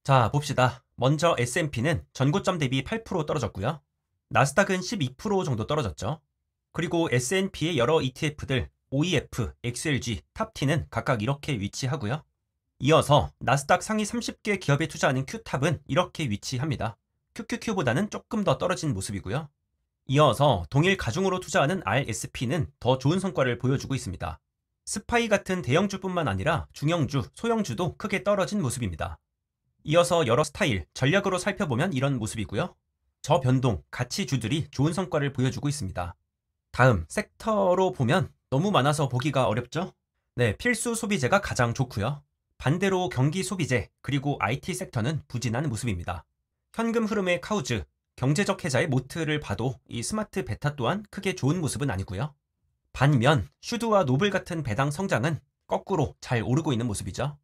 자, 봅시다. 먼저 S&P는 전고점 대비 8% 떨어졌고요. 나스닥은 12% 정도 떨어졌죠. 그리고 S&P의 여러 ETF들 OEF, XLG, 탑T는 각각 이렇게 위치하고요. 이어서 나스닥 상위 30개 기업에 투자하는 Q탑은 이렇게 위치합니다. QQQ보다는 조금 더 떨어진 모습이고요. 이어서 동일 가중으로 투자하는 RSP는 더 좋은 성과를 보여주고 있습니다. 스파이 같은 대형주뿐만 아니라 중형주, 소형주도 크게 떨어진 모습입니다. 이어서 여러 스타일, 전략으로 살펴보면 이런 모습이고요. 저변동, 가치주들이 좋은 성과를 보여주고 있습니다. 다음, 섹터로 보면 너무 많아서 보기가 어렵죠? 네, 필수 소비재가 가장 좋고요. 반대로 경기 소비재, 그리고 IT 섹터는 부진한 모습입니다. 현금 흐름의 카우즈, 경제적 해자의 모트를 봐도 이 스마트 베타 또한 크게 좋은 모습은 아니고요. 반면 슈드와 노블 같은 배당 성장은 거꾸로 잘 오르고 있는 모습이죠.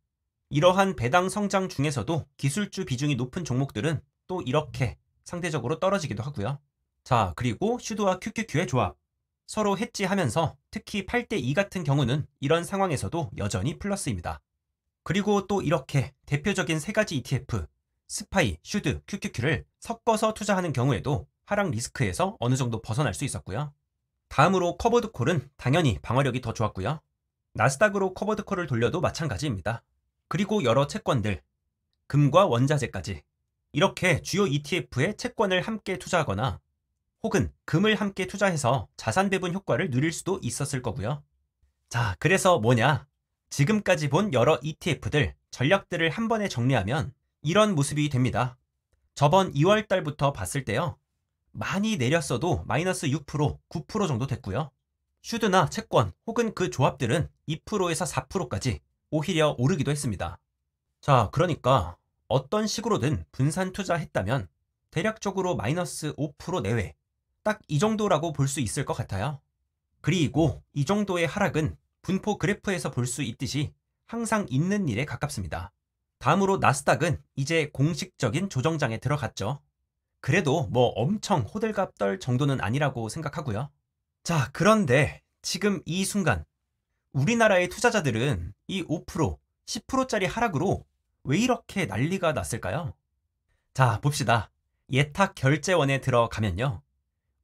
이러한 배당 성장 중에서도 기술주 비중이 높은 종목들은 또 이렇게 상대적으로 떨어지기도 하고요. 자, 그리고 슈드와 QQQ의 조합. 서로 해지하면서 특히 8대2 같은 경우는 이런 상황에서도 여전히 플러스입니다. 그리고 또 이렇게 대표적인 세 가지 ETF, 스파이, 슈드, QQQ를 섞어서 투자하는 경우에도 하락 리스크에서 어느 정도 벗어날 수 있었고요. 다음으로 커버드콜은 당연히 방어력이 더 좋았고요. 나스닥으로 커버드콜을 돌려도 마찬가지입니다. 그리고 여러 채권들, 금과 원자재까지 이렇게 주요 ETF에 채권을 함께 투자하거나 혹은 금을 함께 투자해서 자산 배분 효과를 누릴 수도 있었을 거고요. 자, 그래서 뭐냐? 지금까지 본 여러 ETF들, 전략들을 한 번에 정리하면 이런 모습이 됩니다. 저번 2월 달부터 봤을 때요. 많이 내렸어도 마이너스 6%, 9% 정도 됐고요. 슈드나 채권 혹은 그 조합들은 2%에서 4%까지 오히려 오르기도 했습니다. 자, 그러니까 어떤 식으로든 분산 투자했다면 대략적으로 마이너스 5% 내외, 딱 이 정도라고 볼 수 있을 것 같아요. 그리고 이 정도의 하락은 분포 그래프에서 볼 수 있듯이 항상 있는 일에 가깝습니다. 다음으로 나스닥은 이제 공식적인 조정장에 들어갔죠. 그래도 뭐 엄청 호들갑 떨 정도는 아니라고 생각하고요. 자, 그런데 지금 이 순간 우리나라의 투자자들은 이 5%, 10%짜리 하락으로 왜 이렇게 난리가 났을까요? 자, 봅시다. 예탁 결제원에 들어가면요.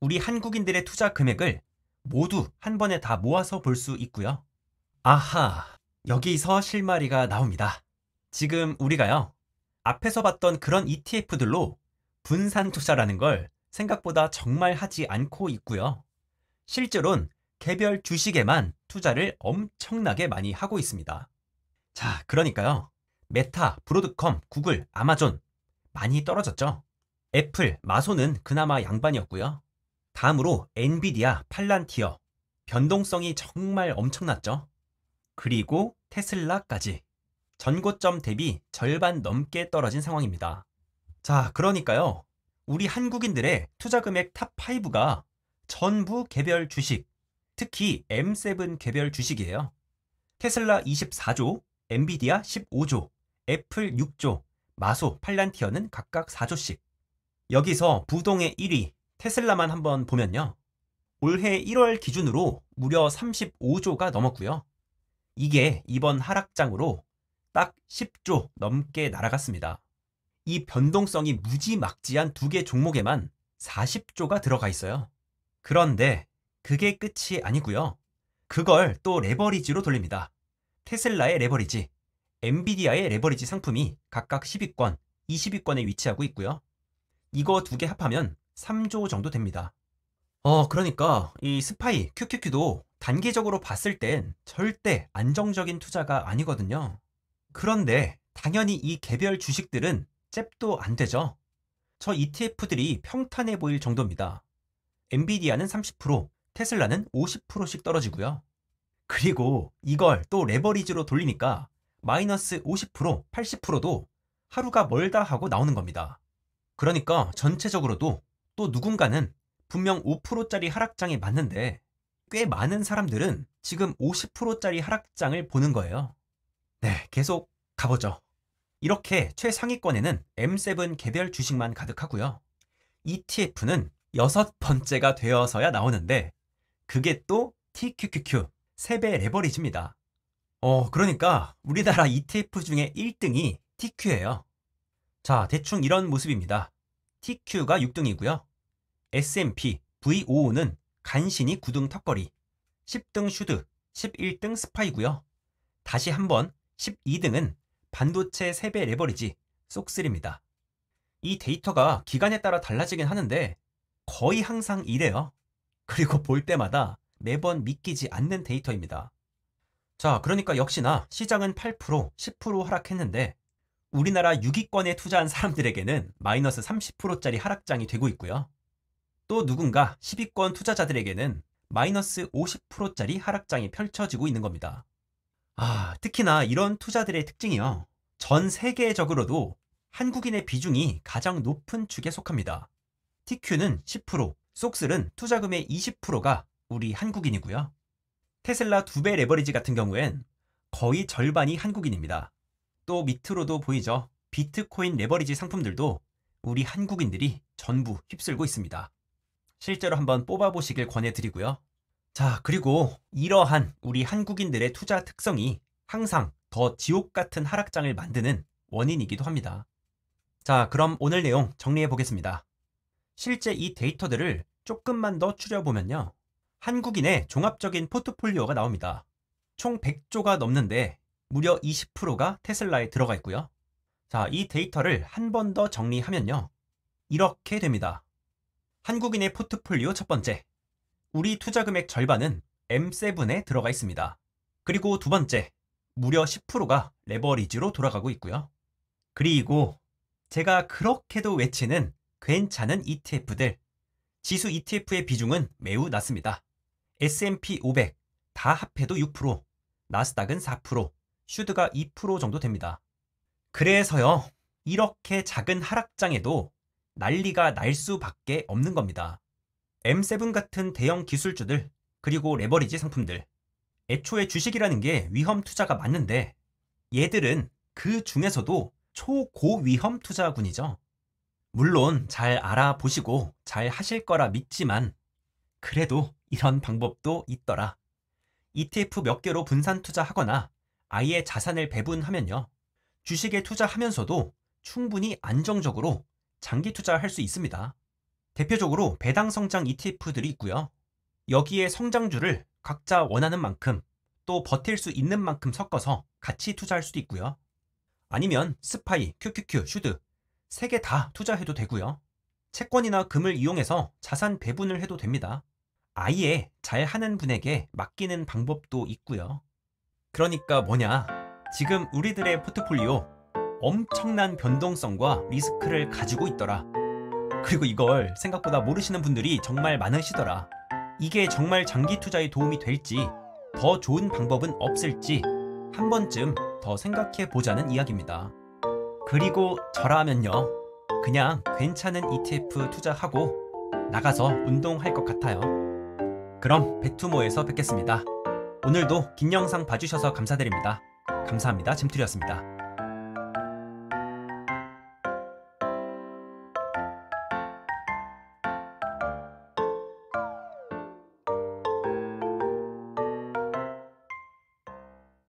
우리 한국인들의 투자 금액을 모두 한 번에 다 모아서 볼 수 있고요. 아하, 여기서 실마리가 나옵니다. 지금 우리가요. 앞에서 봤던 그런 ETF들로 분산 투자라는 걸 생각보다 정말 하지 않고 있고요. 실제로는 개별 주식에만 투자를 엄청나게 많이 하고 있습니다. 자, 그러니까요. 메타, 브로드컴, 구글, 아마존 많이 떨어졌죠. 애플, 마소는 그나마 양반이었고요. 다음으로 엔비디아, 팔란티어 변동성이 정말 엄청났죠. 그리고 테슬라까지 전고점 대비 절반 넘게 떨어진 상황입니다. 자, 그러니까요. 우리 한국인들의 투자 금액 탑5가 전부 개별 주식, 특히 M7 개별 주식이에요. 테슬라 24조, 엔비디아 15조, 애플 6조, 마소, 팔란티어는 각각 4조씩. 여기서 부동의 1위, 테슬라만 한번 보면요. 올해 1월 기준으로 무려 35조가 넘었고요. 이게 이번 하락장으로 딱 10조 넘게 날아갔습니다. 이 변동성이 무지막지한 두 개 종목에만 40조가 들어가 있어요. 그런데 그게 끝이 아니고요. 그걸 또 레버리지로 돌립니다. 테슬라의 레버리지, 엔비디아의 레버리지 상품이 각각 10위권, 20위권에 위치하고 있고요. 이거 두 개 합하면 3조 정도 됩니다. 그러니까 이 스파이, QQQ도 단기적으로 봤을 땐 절대 안정적인 투자가 아니거든요. 그런데 당연히 이 개별 주식들은 잽도 안 되죠. 저 ETF들이 평탄해 보일 정도입니다. 엔비디아는 30%, 테슬라는 50%씩 떨어지고요. 그리고 이걸 또 레버리지로 돌리니까 마이너스 50%, 80%도 하루가 멀다 하고 나오는 겁니다. 그러니까 전체적으로도 또 누군가는 분명 5%짜리 하락장이 맞는데 꽤 많은 사람들은 지금 50%짜리 하락장을 보는 거예요. 네, 계속 가보죠. 이렇게 최상위권에는 M7 개별 주식만 가득하고요. ETF는 6번째가 되어서야 나오는데 그게 또 TQQQ, 3배 레버리지입니다. 그러니까 우리나라 ETF 중에 1등이 TQ예요. 자, 대충 이런 모습입니다. TQ가 6등이고요. S&P V55는 간신히 9등 턱걸이, 10등 슈드, 11등 스파이고요. 다시 한번 12등은 반도체 3배 레버리지 쏙3입니다. 이 데이터가 기간에 따라 달라지긴 하는데 거의 항상 이래요. 그리고 볼 때마다 매번 믿기지 않는 데이터입니다. 자, 그러니까 역시나 시장은 8%, 10% 하락했는데 우리나라 6위권에 투자한 사람들에게는 마이너스 30%짜리 하락장이 되고 있고요. 또 누군가 10위권 투자자들에게는 마이너스 50%짜리 하락장이 펼쳐지고 있는 겁니다. 특히나 이런 투자들의 특징이요. 전 세계적으로도 한국인의 비중이 가장 높은 축에 속합니다. TQ는 10%, 쏙슬은 투자금의 20%가 우리 한국인이고요. 테슬라 2배 레버리지 같은 경우엔 거의 절반이 한국인입니다. 또 밑으로도 보이죠? 비트코인 레버리지 상품들도 우리 한국인들이 전부 휩쓸고 있습니다. 실제로 한번 뽑아보시길 권해드리고요. 자, 그리고 이러한 우리 한국인들의 투자 특성이 항상 더 지옥 같은 하락장을 만드는 원인이기도 합니다. 자, 그럼 오늘 내용 정리해 보겠습니다. 실제 이 데이터들을 조금만 더 추려보면요. 한국인의 종합적인 포트폴리오가 나옵니다. 총 100조가 넘는데 무려 20%가 테슬라에 들어가 있고요. 자, 이 데이터를 한 번 더 정리하면요. 이렇게 됩니다. 한국인의 포트폴리오 첫 번째, 우리 투자 금액 절반은 M7에 들어가 있습니다. 그리고 두 번째, 무려 10%가 레버리지로 돌아가고 있고요. 그리고 제가 그렇게도 외치는 괜찮은 ETF들, 지수 ETF의 비중은 매우 낮습니다. S&P 500 다 합해도 6%, 나스닥은 4%, 슈드가 2% 정도 됩니다. 그래서요, 이렇게 작은 하락장에도 난리가 날 수밖에 없는 겁니다. M7 같은 대형 기술주들, 그리고 레버리지 상품들, 애초에 주식이라는 게 위험 투자가 맞는데 얘들은 그 중에서도 초고위험 투자군이죠. 물론 잘 알아보시고 잘 하실 거라 믿지만 그래도 이런 방법도 있더라. ETF 몇 개로 분산 투자하거나 아예 자산을 배분하면요. 주식에 투자하면서도 충분히 안정적으로 장기 투자할 수 있습니다. 대표적으로 배당 성장 ETF들이 있고요. 여기에 성장주를 각자 원하는 만큼 또 버틸 수 있는 만큼 섞어서 같이 투자할 수도 있고요. 아니면 스파이, QQQ, 슈드 3개 다 투자해도 되고요. 채권이나 금을 이용해서 자산 배분을 해도 됩니다. 아예 잘하는 분에게 맡기는 방법도 있고요. 그러니까 뭐냐, 지금 우리들의 포트폴리오 엄청난 변동성과 리스크를 가지고 있더라. 그리고 이걸 생각보다 모르시는 분들이 정말 많으시더라. 이게 정말 장기 투자에 도움이 될지, 더 좋은 방법은 없을지 한 번쯤 더 생각해 보자는 이야기입니다. 그리고 저라면요, 그냥 괜찮은 ETF 투자하고 나가서 운동할 것 같아요. 그럼 베투모에서 뵙겠습니다. 오늘도 긴 영상 봐주셔서 감사드립니다. 감사합니다. 짐투리였습니다.